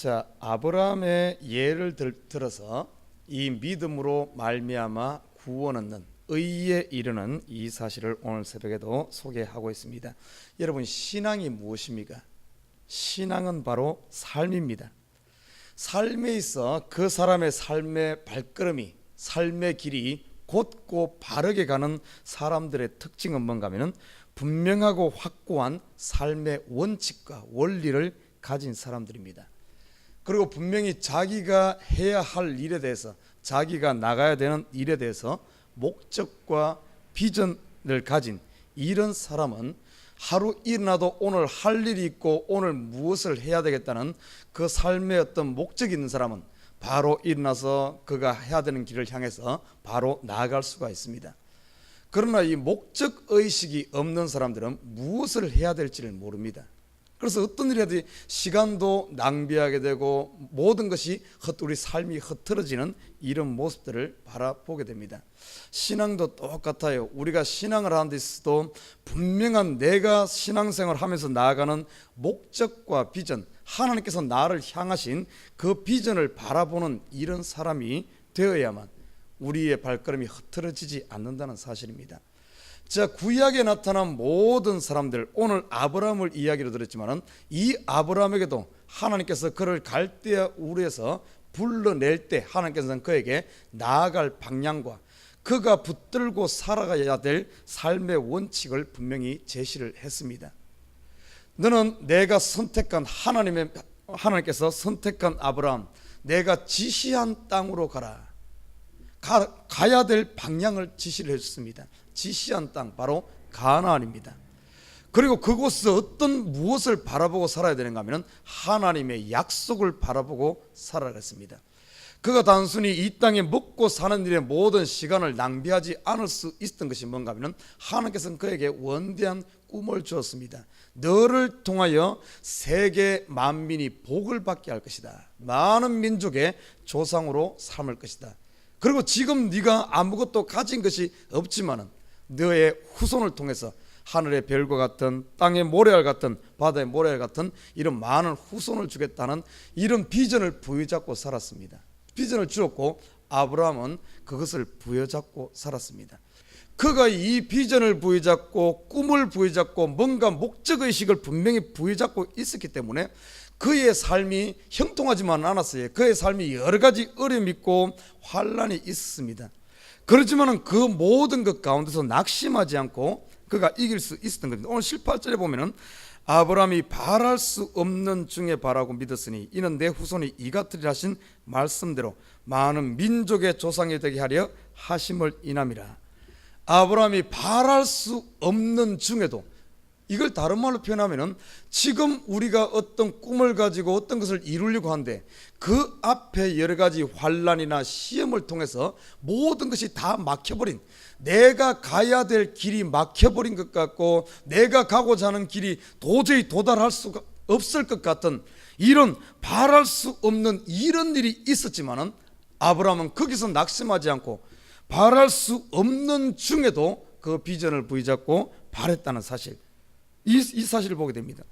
자, 아브라함의 예를 들어서 이 믿음으로 말미암아 구원 얻는 의에 이르는 이 사실을 오늘 새벽에도 소개하고 있습니다. 여러분, 신앙이 무엇입니까? 신앙은 바로 삶입니다. 삶에 있어 그 사람의 삶의 발걸음이, 삶의 길이 곧고 바르게 가는 사람들의 특징은 뭔가 하면 분명하고 확고한 삶의 원칙과 원리를 가진 사람들입니다. 그리고 분명히 자기가 해야 할 일에 대해서, 자기가 나가야 되는 일에 대해서 목적과 비전을 가진 이런 사람은 하루 일어나도 오늘 할 일이 있고 오늘 무엇을 해야 되겠다는 그 삶의 어떤 목적이 있는 사람은 바로 일어나서 그가 해야 되는 길을 향해서 바로 나아갈 수가 있습니다. 그러나 이 목적의식이 없는 사람들은 무엇을 해야 될지를 모릅니다. 그래서 어떤 일이 해도 시간도 낭비하게 되고 모든 것이 우리 삶이 흐트러지는 이런 모습들을 바라보게 됩니다. 신앙도 똑같아요. 우리가 신앙을 하는 데 있어도 분명한 내가 신앙생활을 하면서 나아가는 목적과 비전, 하나님께서 나를 향하신 그 비전을 바라보는 이런 사람이 되어야만 우리의 발걸음이 흐트러지지 않는다는 사실입니다. 자, 구약에 나타난 모든 사람들, 오늘 아브라함을 이야기로 들었지만 이 아브라함에게도 하나님께서 그를 갈대아 우르에서 불러낼 때 하나님께서는 그에게 나아갈 방향과 그가 붙들고 살아가야 될 삶의 원칙을 분명히 제시를 했습니다. 너는 내가 선택한 하나님께서 선택한 아브라함, 내가 지시한 땅으로 가야 될 방향을 지시를 해줬습니다. 지시한 땅, 바로 가나안입니다. 그리고 그곳에서 어떤 무엇을 바라보고 살아야 되는가 하면 하나님의 약속을 바라보고 살아야 했습니다. 그가 단순히 이 땅에 먹고 사는 일에 모든 시간을 낭비하지 않을 수 있었던 것이 뭔가 하면 하나님께서는 그에게 원대한 꿈을 주었습니다. 너를 통하여 세계 만민이 복을 받게 할 것이다. 많은 민족의 조상으로 삼을 것이다. 그리고 지금 네가 아무것도 가진 것이 없지만은 너의 후손을 통해서 하늘의 별과 같은, 땅의 모래알 같은, 바다의 모래알 같은 이런 많은 후손을 주겠다는 이런 비전을 부여잡고 살았습니다. 비전을 주었고 아브라함은 그것을 부여잡고 살았습니다. 그가 이 비전을 부여잡고 꿈을 부여잡고 뭔가 목적의식을 분명히 부여잡고 있었기 때문에 그의 삶이 형통하지만 않았어요. 그의 삶이 여러 가지 어려움이 있고 환란이 있었습니다. 그렇지만 그 모든 것 가운데서 낙심하지 않고 그가 이길 수 있었던 겁니다. 오늘 18절에 보면은 아브라함이 바랄 수 없는 중에 바라고 믿었으니 이는 내 후손이 이같으리라 하신 말씀대로 많은 민족의 조상이 되게 하려 하심을 인함이라. 아브라함이 바랄 수 없는 중에도, 이걸 다른 말로 표현하면은 지금 우리가 어떤 꿈을 가지고 어떤 것을 이루려고 하는데 그 앞에 여러 가지 환란이나 시험을 통해서 모든 것이 다 막혀버린, 내가 가야 될 길이 막혀버린 것 같고 내가 가고자 하는 길이 도저히 도달할 수가 없을 것 같은 이런 바랄 수 없는 이런 일이 있었지만은 아브라함은 거기서 낙심하지 않고 바랄 수 없는 중에도 그 비전을 부여잡고 바랬다는 사실, 이 사실을 보게 됩니다.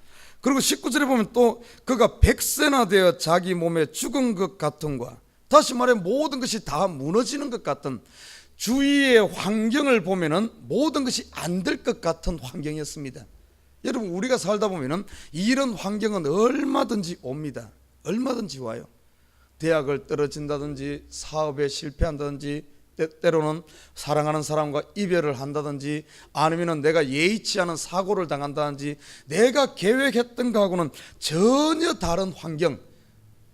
그리고 19절에 보면 또 그가 100세나 되어 자기 몸에 죽은 것 같음과, 다시 말해 모든 것이 다 무너지는 것 같은 주위의 환경을 보면은 모든 것이 안 될 것 같은 환경이었습니다. 여러분, 우리가 살다 보면은 이런 환경은 얼마든지 옵니다. 얼마든지 와요. 대학을 떨어진다든지 사업에 실패한다든지 때로는 사랑하는 사람과 이별을 한다든지 아니면 내가 예의치 않은 사고를 당한다든지 내가 계획했던 것하고는 전혀 다른 환경,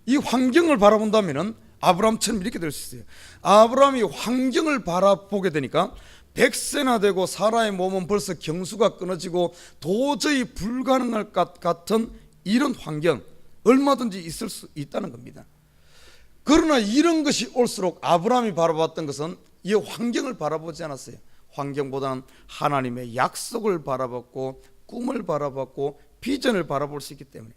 이 환경을 바라본다면 아브라함처럼 이렇게 될 수 있어요. 아브라함이 환경을 바라보게 되니까 100세나 되고 사라의 몸은 벌써 경수가 끊어지고 도저히 불가능할 것 같은 이런 환경, 얼마든지 있을 수 있다는 겁니다. 그러나 이런 것이 올수록 아브라함이 바라봤던 것은 이 환경을 바라보지 않았어요. 환경보다는 하나님의 약속을 바라봤고 꿈을 바라봤고 비전을 바라볼 수 있기 때문에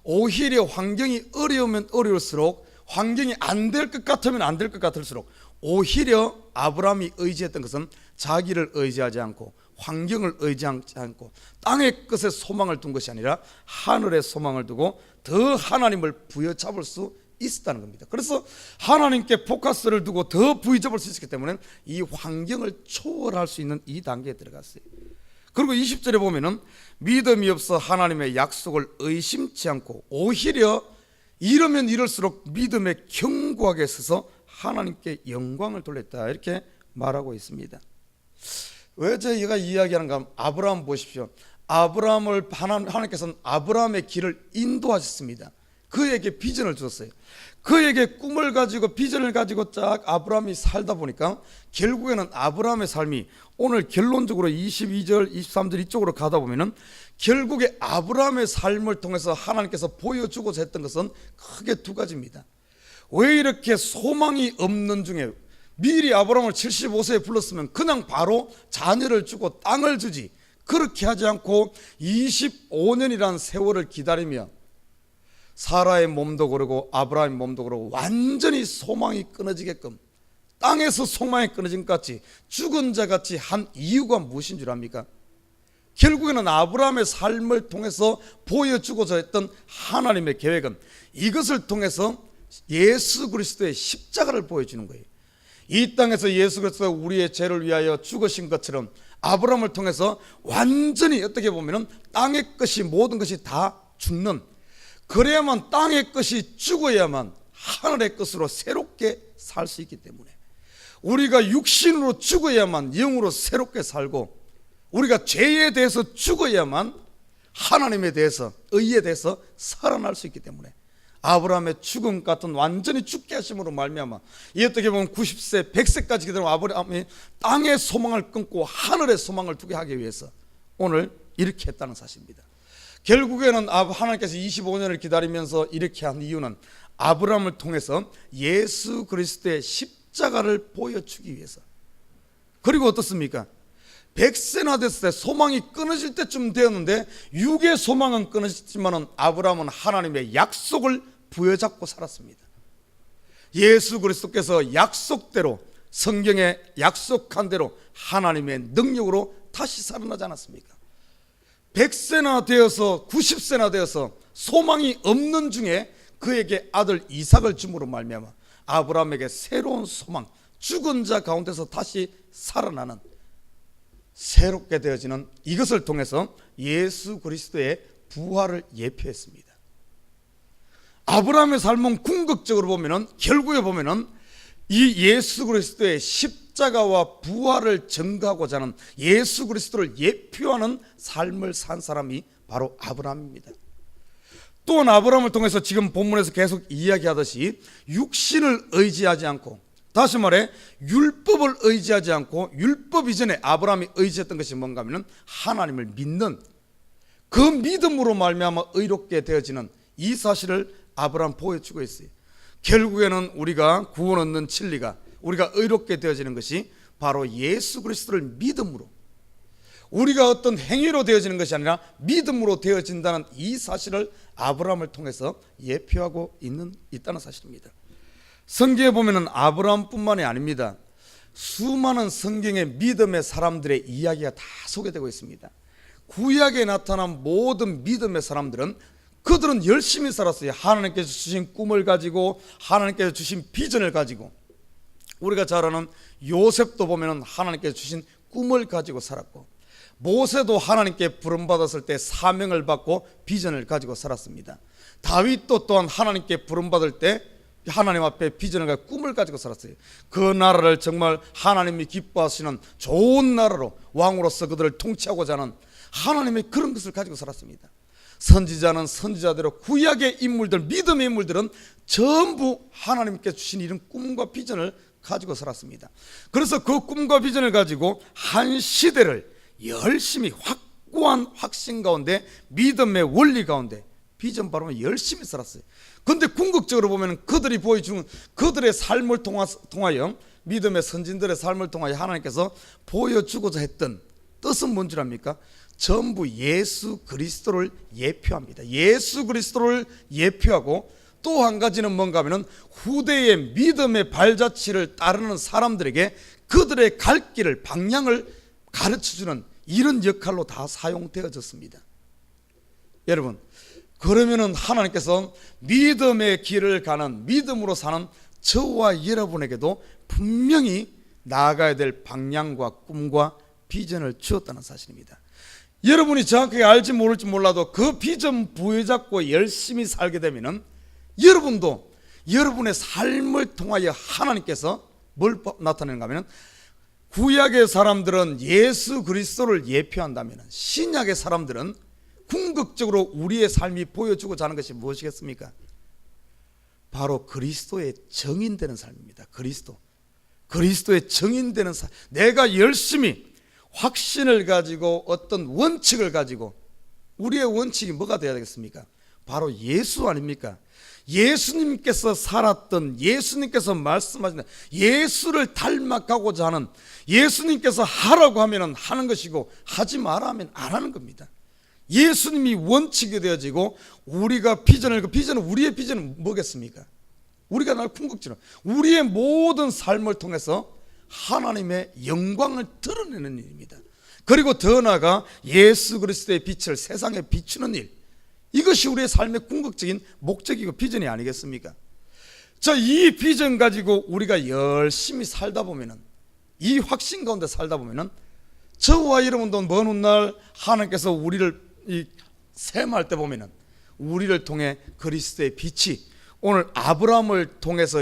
오히려 환경이 어려우면 어려울수록, 환경이 안 될 것 같으면 안 될 것 같을수록 오히려 아브라함이 의지했던 것은 자기를 의지하지 않고 환경을 의지하지 않고 땅의 것에 소망을 둔 것이 아니라 하늘에 소망을 두고 더 하나님을 부여잡을 수 있었다는 겁니다. 그래서 하나님께 포커스를 두고 더 부여잡을 수 있었기 때문에 이 환경을 초월할 수 있는 이 단계에 들어갔어요. 그리고 20절에 보면은 믿음이 없어 하나님의 약속을 의심치 않고 오히려 이러면 이럴수록 믿음에 견고하게 서서 하나님께 영광을 돌렸다, 이렇게 말하고 있습니다. 왜 저희가 이야기하는가 하면 아브라함 보십시오. 아브라함을 하나님께서는 아브라함의 길을 인도하셨습니다. 그에게 비전을 주셨어요. 그에게 꿈을 가지고 비전을 가지고 쫙 아브라함이 살다 보니까 결국에는 아브라함의 삶이 오늘 결론적으로 22절 23절 이쪽으로 가다 보면은 결국에 아브라함의 삶을 통해서 하나님께서 보여주고자 했던 것은 크게 두 가지입니다. 왜 이렇게 소망이 없는 중에 미리 아브라함을 75세에 불렀으면 그냥 바로 자녀를 주고 땅을 주지, 그렇게 하지 않고 25년이라는 세월을 기다리며 사라의 몸도 그러고 아브라함의 몸도 그러고 완전히 소망이 끊어지게끔, 땅에서 소망이 끊어진 것 같이 죽은 자 같이 한 이유가 무엇인 줄 압니까? 결국에는 아브라함의 삶을 통해서 보여주고자 했던 하나님의 계획은 이것을 통해서 예수 그리스도의 십자가를 보여주는 거예요. 이 땅에서 예수 그리스도가 우리의 죄를 위하여 죽으신 것처럼 아브라함을 통해서 완전히 어떻게 보면 땅의 것이 모든 것이 다 죽는, 그래야만 땅의 것이 죽어야만 하늘의 것으로 새롭게 살 수 있기 때문에 우리가 육신으로 죽어야만 영으로 새롭게 살고, 우리가 죄에 대해서 죽어야만 하나님에 대해서, 의에 대해서 살아날 수 있기 때문에 아브라함의 죽음 같은 완전히 죽게 하심으로 말미암아 이 어떻게 보면 90세 100세까지 기다린 아브라함이 땅의 소망을 끊고 하늘의 소망을 두게 하기 위해서 오늘 이렇게 했다는 사실입니다. 결국에는 하나님께서 25년을 기다리면서 이렇게 한 이유는 아브라함을 통해서 예수 그리스도의 십자가를 보여주기 위해서. 그리고 어떻습니까? 100세나 됐을 때 소망이 끊어질 때쯤 되었는데 육의 소망은 끊어졌지만 아브라함은 하나님의 약속을 부여잡고 살았습니다. 예수 그리스도께서 약속대로, 성경에 약속한 대로 하나님의 능력으로 다시 살아나지 않았습니까? 100세나 되어서 90세나 되어서 소망이 없는 중에 그에게 아들 이삭을 줌으로 말미암아 아브라함에게 새로운 소망, 죽은 자 가운데서 다시 살아나는, 새롭게 되어지는, 이것을 통해서 예수 그리스도의 부활을 예표했습니다. 아브라함의 삶은 궁극적으로 보면은, 결국에 보면은 이 예수 그리스도의 십자가와 부활을 증거하고자 하는, 예수 그리스도를 예표하는 삶을 산 사람이 바로 아브라함입니다. 또한 아브라함을 통해서 지금 본문에서 계속 이야기하듯이 육신을 의지하지 않고, 다시 말해 율법을 의지하지 않고, 율법 이전에 아브라함이 의지했던 것이 뭔가 하면 하나님을 믿는, 그 믿음으로 말미암아 의롭게 되어지는 이 사실을 아브라함 보여주고 있어요. 결국에는 우리가 구원 얻는 진리가, 우리가 의롭게 되어지는 것이 바로 예수 그리스도를 믿음으로, 우리가 어떤 행위로 되어지는 것이 아니라 믿음으로 되어진다는 이 사실을 아브라함을 통해서 예표하고 있다는 사실입니다. 성경에 보면은 아브라함뿐만이 아닙니다. 수많은 성경의 믿음의 사람들의 이야기가 다 소개되고 있습니다. 구약에 나타난 모든 믿음의 사람들은 그들은 열심히 살았어요. 하나님께서 주신 꿈을 가지고, 하나님께서 주신 비전을 가지고. 우리가 잘 아는 요셉도 보면은 하나님께서 주신 꿈을 가지고 살았고, 모세도 하나님께 부름받았을 때 사명을 받고 비전을 가지고 살았습니다. 다윗도 또한 하나님께 부름받을 때 하나님 앞에 비전을 가지고 꿈을 가지고 살았어요. 그 나라를 정말 하나님이 기뻐하시는 좋은 나라로, 왕으로서 그들을 통치하고자 하는 하나님의 그런 것을 가지고 살았습니다. 선지자는 선지자대로 구약의 인물들, 믿음의 인물들은 전부 하나님께 주신 이런 꿈과 비전을 가지고 살았습니다. 그래서 그 꿈과 비전을 가지고 한 시대를 열심히 확고한 확신 가운데, 믿음의 원리 가운데 비전 바로 열심히 살았어요. 그런데 궁극적으로 보면 그들이 보여준 그들의 삶을 통하여, 믿음의 선진들의 삶을 통하여 하나님께서 보여주고자 했던 뜻은 뭔 줄 압니까? 전부 예수 그리스도를 예표합니다. 예수 그리스도를 예표하고, 또 한 가지는 뭔가 하면 후대의 믿음의 발자취를 따르는 사람들에게 그들의 갈 길을, 방향을 가르쳐주는 이런 역할로 다 사용되어졌습니다. 여러분, 그러면은 하나님께서 믿음의 길을 가는, 믿음으로 사는 저와 여러분에게도 분명히 나아가야 될 방향과 꿈과 비전을 주었다는 사실입니다. 여러분이 정확하게 알지 모를지 몰라도 그 비전 부여잡고 열심히 살게 되면은 여러분도 여러분의 삶을 통하여 하나님께서 뭘 나타내는가 하면, 구약의 사람들은 예수 그리스도를 예표한다면 신약의 사람들은 궁극적으로 우리의 삶이 보여주고자 하는 것이 무엇이겠습니까? 바로 그리스도의 증인되는 삶입니다. 그리스도의 증인되는 삶. 내가 열심히 확신을 가지고 어떤 원칙을 가지고, 우리의 원칙이 뭐가 되어야 되겠습니까? 바로 예수 아닙니까? 예수님께서 살았던, 예수님께서 말씀하신, 예수를 닮아가고자 하는, 예수님께서 하라고 하면 하는 것이고 하지 마라 하면 안 하는 겁니다. 예수님이 원칙이 되어지고 우리가 비전을, 그 비전은, 우리의 비전은 뭐겠습니까? 우리가 날 궁극적으로 우리의 모든 삶을 통해서 하나님의 영광을 드러내는 일입니다. 그리고 더 나아가 예수 그리스도의 빛을 세상에 비추는 일, 이것이 우리의 삶의 궁극적인 목적이고 비전이 아니겠습니까? 자, 이 비전 가지고 우리가 열심히 살다 보면은, 이 확신 가운데 살다 보면은, 저와 여러분도 먼 훗날 하나님께서 우리를 셈할 때 보면은 우리를 통해 그리스도의 빛이, 오늘 아브라함을 통해서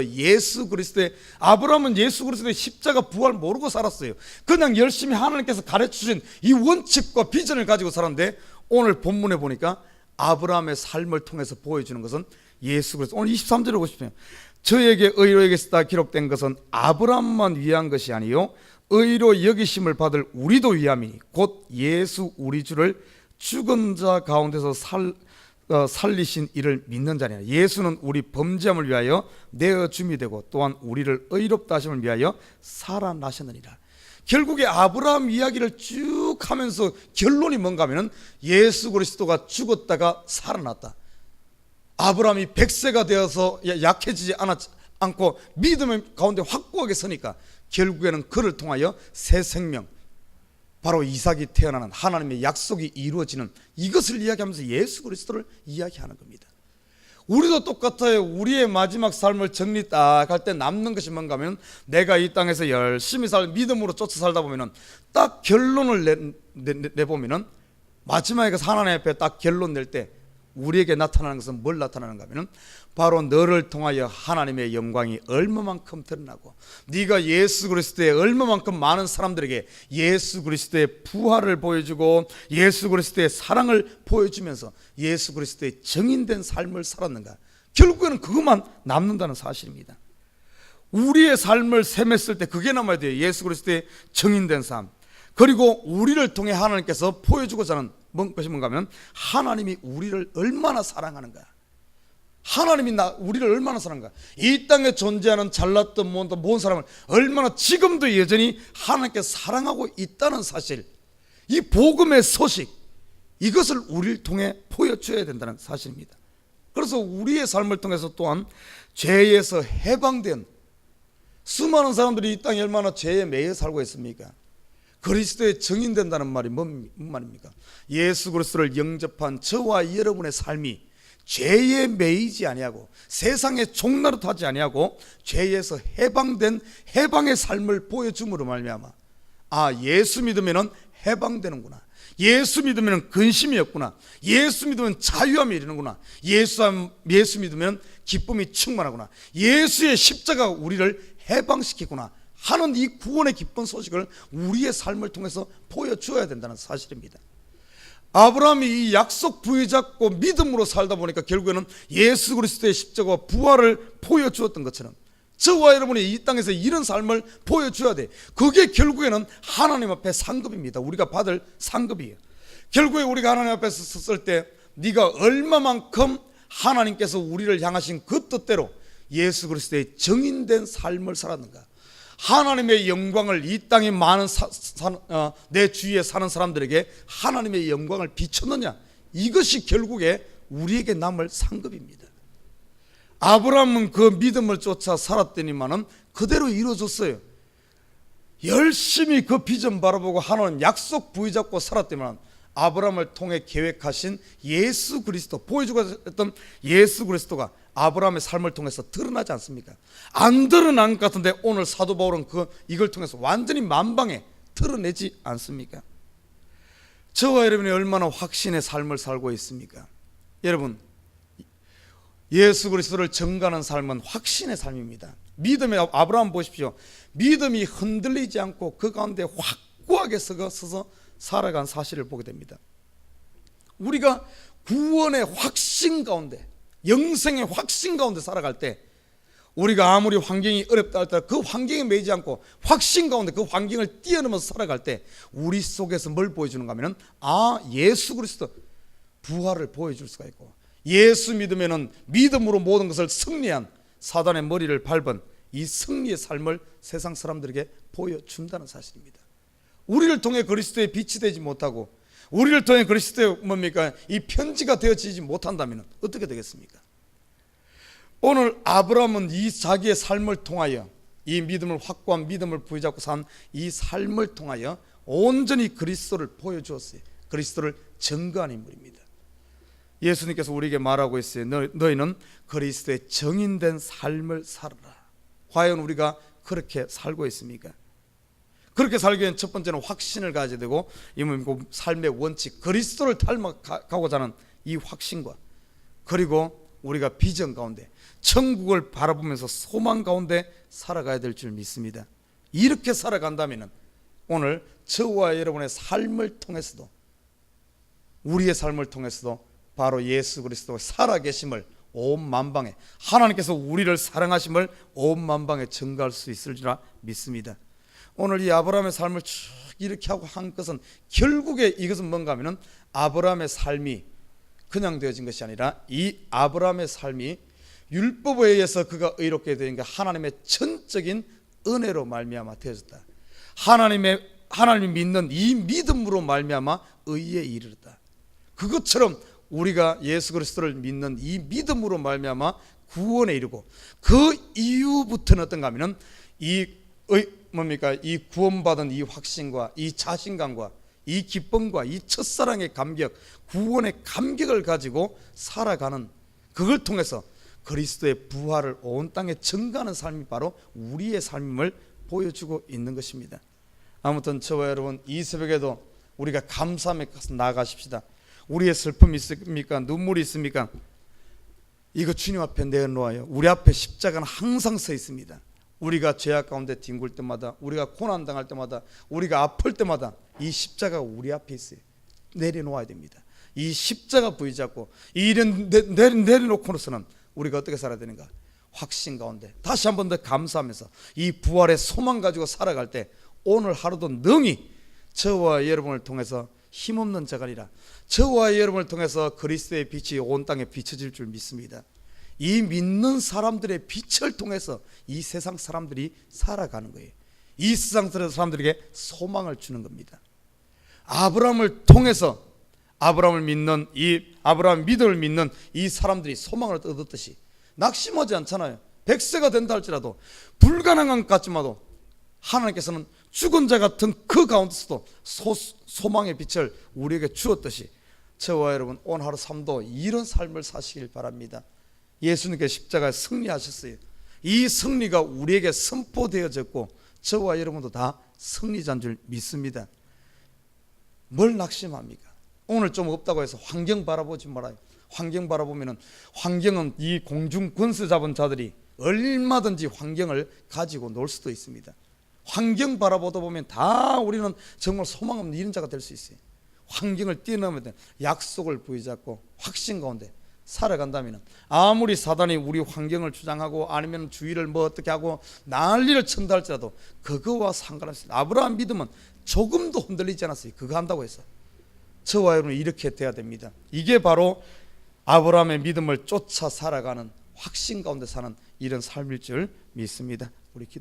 아브라함은 예수 그리스도의 십자가 부활 모르고 살았어요. 그냥 열심히 하나님께서 가르쳐주신 이 원칙과 비전을 가지고 살았는데, 오늘 본문에 보니까 아브라함의 삶을 통해서 보여주는 것은 예수 그리스도. 오늘 23절을 보고 싶어요. 저에게 의로에게서 다 기록된 것은 아브라함만 위한 것이 아니요 의로 여기심을 받을 우리도 위함이니 곧 예수 우리 주를 죽은 자 가운데서 살리신 이를 믿는 자니라. 예수는 우리 범죄함을 위하여 내어 줌이 되고 또한 우리를 의롭다 하심을 위하여 살아나셨느니라. 결국에 아브라함 이야기를 쭉 하면서 결론이 뭔가 하면은 예수 그리스도가 죽었다가 살아났다. 아브라함이 100세가 되어서 약해지지 않고 믿음의 가운데 확고하게 서니까 결국에는 그를 통하여 새 생명, 바로 이삭이 태어나는 하나님의 약속이 이루어지는, 이것을 이야기하면서 예수 그리스도를 이야기하는 겁니다. 우리도 똑같아요. 우리의 마지막 삶을 정리 딱 할 때 남는 것이 뭔가 하면, 내가 이 땅에서 열심히 믿음으로 쫓아 살다 보면은 딱 결론을 내보면은, 마지막에 하나님 앞에 딱 결론 낼 때 우리에게 나타나는 것은 뭘 나타나는가 하면은, 바로 너를 통하여 하나님의 영광이 얼마만큼 드러나고, 네가 예수 그리스도의 얼마만큼 많은 사람들에게 예수 그리스도의 부활을 보여주고 예수 그리스도의 사랑을 보여주면서 예수 그리스도의 증인된 삶을 살았는가. 결국에는 그것만 남는다는 사실입니다. 우리의 삶을 셈했을 때 그게 남아야 돼요. 예수 그리스도의 증인된 삶. 그리고 우리를 통해 하나님께서 보여주고자 하는 것이 뭔가 하면, 하나님이 우리를 얼마나 사랑하는가. 하나님이 우리를 얼마나 사랑하는가. 이 땅에 존재하는 잘났던 모든 사람을 얼마나 지금도 여전히 하나님께 사랑하고 있다는 사실, 이 복음의 소식, 이것을 우리를 통해 보여줘야 된다는 사실입니다. 그래서 우리의 삶을 통해서 또한 죄에서 해방된 수많은 사람들이 이 땅에 얼마나 죄에 매여 살고 있습니까? 그리스도의 증인된다는 말이 뭔 말입니까? 예수 그리스도를 영접한 저와 여러분의 삶이 죄에 매이지 아니하고 세상의 종노릇하지 아니하고 죄에서 해방된 해방의 삶을 보여줌으로 말미암아, 아, 예수 믿으면은 해방되는구나, 예수 믿으면 근심이 없구나, 예수 믿으면 자유함이 이르는구나, 예수 믿으면 기쁨이 충만하구나, 예수의 십자가가 우리를 해방시키구나 하는 이 구원의 기쁜 소식을 우리의 삶을 통해서 보여주어야 된다는 사실입니다. 아브라함이 이 약속 부여잡고 믿음으로 살다 보니까 결국에는 예수 그리스도의 십자가와 부활을 보여주었던 것처럼 저와 여러분이 이 땅에서 이런 삶을 보여줘야 돼. 그게 결국에는 하나님 앞에 상급입니다. 우리가 받을 상급이에요. 결국에 우리가 하나님 앞에 섰을 때 네가 얼마만큼 하나님께서 우리를 향하신 그 뜻대로 예수 그리스도의 증인된 삶을 살았는가, 하나님의 영광을 이 땅에 많은 내 주위에 사는 사람들에게 하나님의 영광을 비쳤느냐, 이것이 결국에 우리에게 남을 상급입니다. 아브라함은 그 믿음을 쫓아 살았더니만은 그대로 이루어졌어요. 열심히 그 비전 바라보고 하나님 약속 부여잡고 살았더니만 아브라함을 통해 계획하신 예수 그리스도, 보여주고 했던 예수 그리스도가 아브라함의 삶을 통해서 드러나지 않습니까? 안 드러난 것 같은데 오늘 사도 바울은 이걸 통해서 완전히 만방에 드러내지 않습니까? 저와 여러분이 얼마나 확신의 삶을 살고 있습니까? 여러분, 예수 그리스도를 증거하는 삶은 확신의 삶입니다. 믿음의 아브라함 보십시오. 믿음이 흔들리지 않고 그 가운데 확고하게 서서 살아간 사실을 보게 됩니다. 우리가 구원의 확신 가운데, 영생의 확신 가운데 살아갈 때, 우리가 아무리 환경이 어렵다 할지라도 그 환경에 매이지 않고 확신 가운데 그 환경을 뛰어넘어서 살아갈 때 우리 속에서 뭘 보여주는가 하면, 예수 그리스도 부활을 보여줄 수가 있고, 예수 믿으면 믿음으로 모든 것을 승리한 사단의 머리를 밟은 이 승리의 삶을 세상 사람들에게 보여준다는 사실입니다. 우리를 통해 그리스도의 빛이 되지 못하고, 우리를 통해 그리스도의 이 편지가 되어지지 못한다면 어떻게 되겠습니까? 오늘 아브라함은 이 자기의 삶을 통하여, 이 믿음을, 확고한 믿음을 부여잡고 산 이 삶을 통하여 온전히 그리스도를 보여주었어요. 그리스도를 증거한 인물입니다. 예수님께서 우리에게 말하고 있어요. 너희는 그리스도의 정인된 삶을 살아라. 과연 우리가 그렇게 살고 있습니까? 그렇게 살기 위한 첫 번째는 확신을 가져야 되고, 이 삶의 원칙, 그리스도를 닮아가고자 하는 이 확신과, 그리고 우리가 비전 가운데 천국을 바라보면서 소망 가운데 살아가야 될 줄 믿습니다. 이렇게 살아간다면 오늘 저와 여러분의 삶을 통해서도, 우리의 삶을 통해서도 바로 예수 그리스도가 살아계심을 온 만방에, 하나님께서 우리를 사랑하심을 온 만방에 증거할 수 있을 줄 믿습니다. 오늘 이 아브라함의 삶을 쭉 이렇게 하고 한 것은, 결국에 이것은 뭔가 하면 아브라함의 삶이 그냥 되어진 것이 아니라, 이 아브라함의 삶이 율법에 의해서 그가 의롭게 된 게 하나님의 전적인 은혜로 말미암아 되어졌다. 하나님이 믿는 이 믿음으로 말미암아 의에 이르렀다. 그것처럼 우리가 예수 그리스도를 믿는 이 믿음으로 말미암아 구원에 이르고, 그 이후부터는 어떤가 하면은 이 구원받은 이 확신과 이 자신감과 이 기쁨과 이 첫사랑의 감격, 구원의 감격을 가지고 살아가는, 그걸 통해서 그리스도의 부활을 온 땅에 증거하는 삶이 바로 우리의 삶임을 보여주고 있는 것입니다. 아무튼 저와 여러분, 이 새벽에도 우리가 감사함에 나아가십시다. 우리의 슬픔이 있습니까? 눈물이 있습니까? 이거 주님 앞에 내놓아요. 우리 앞에 십자가는 항상 서 있습니다. 우리가 죄악 가운데 뒹굴 때마다, 우리가 고난당할 때마다, 우리가 아플 때마다 이 십자가가 우리 앞에 있어요. 내려놓아야 됩니다. 이 십자가 부여잡고 이런 내려놓고서는 우리가 어떻게 살아야 되는가? 확신 가운데 다시 한 번 더 감사하면서 이 부활의 소망 가지고 살아갈 때, 오늘 하루도 능히 저와 여러분을 통해서 힘없는 자가 아니라 저와 여러분을 통해서 그리스도의 빛이 온 땅에 비춰질 줄 믿습니다. 이 믿는 사람들의 빛을 통해서 이 세상 사람들이 살아가는 거예요. 이 세상 사람들에게 소망을 주는 겁니다. 아브라함을 통해서 아브라함을 믿는 아브라함 믿음을 믿는 이 사람들이 소망을 얻었듯이 낙심하지 않잖아요. 100세가 된다 할지라도, 불가능한 것 같지만도 하나님께서는 죽은 자 같은 그 가운데서도 소망의 빛을 우리에게 주었듯이, 저와 여러분 오늘 하루 삶도 이런 삶을 사시길 바랍니다. 예수님께서 십자가에 승리하셨어요. 이 승리가 우리에게 선포되어졌고 저와 여러분도 다 승리자인 줄 믿습니다. 뭘 낙심합니까? 오늘 좀 없다고 해서 환경 바라보지 말아요. 환경 바라보면은, 환경은 이 공중 권세 잡은 자들이 얼마든지 환경을 가지고 놀 수도 있습니다. 환경 바라보다 보면 다 우리는 정말 소망 없는 이런 자가 될 수 있어요. 환경을 뛰어넘으면 약속을 부여잡고 확신 가운데 살아간다면, 아무리 사단이 우리 환경을 주장하고 아니면 주위를 어떻게 하고 난리를 친다 할지라도 그거와 상관없습니다. 아브라함 믿음은 조금도 흔들리지 않았어요. 그거 한다고 해서. 저와 여러분은 이렇게 돼야 됩니다. 이게 바로 아브라함의 믿음을 쫓아 살아가는, 확신 가운데 사는 이런 삶일 줄 믿습니다. 우리